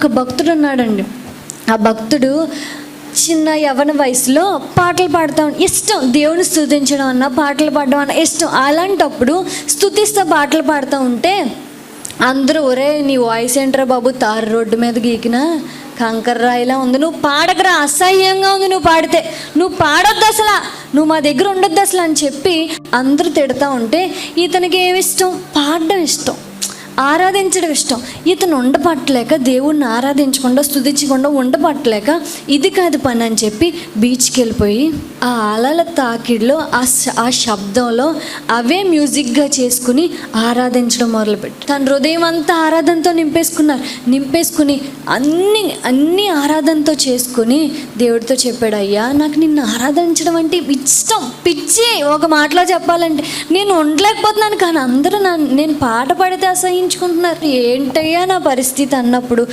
ఒక భక్తుడు ఉన్నాడండి. ఆ భక్తుడు చిన్న యవ్వన వయసులో పాటలు పాడతాం ఇష్టం, దేవుని స్తుతించడం అన్న పాటలు పాడడం అన్న ఇష్టం. అలాంటప్పుడు స్తుతిస్తూ పాటలు పాడుతూ ఉంటే అందరూ, ఒరే నీ వాయిస్ ఏంట్రా బాబు, తారు రోడ్డు మీద గీకిన కంకర రాయిలా ఉంది, నువ్వు పాడకరా, అసహ్యంగా ఉంది నువ్వు పాడితే, నువ్వు పాడొద్దు అసలు, నువ్వు మా దగ్గర ఉండొద్దు అసలు అని చెప్పి అందరూ తిడతా ఉంటే ఇతనికి ఏమి ఇష్టం, పాడడం ఇష్టం, ఆరాధించడం ఇష్టం. ఇతను ఉండపట్టలేక, దేవుణ్ణి ఆరాధించకుండా స్తుతించకుండా ఉండపట్టలేక ఇది కాదు పని అని చెప్పి బీచ్కి వెళ్ళిపోయి ఆ అలల తాకిడిలో ఆ శబ్దంలో అవే మ్యూజిక్గా చేసుకుని ఆరాధించడం మొదలుపెట్టి తన హృదయం అంతా ఆరాధనతో నింపేసుకుని అన్ని ఆరాధనతో చేసుకుని దేవుడితో చెప్పాడు, అయ్యా నాకు నిన్ను ఆరాధించడం అంటే ఇష్టం, పిచ్చి. ఒక మాటలో చెప్పాలంటే నేను ఉండలేకపోతున్నాను, కానీ అందరూ నేను పాట పాడితే అసహ్యించుకుంటున్నారు, ఏంటయ్యా నా పరిస్థితి అన్నప్పుడు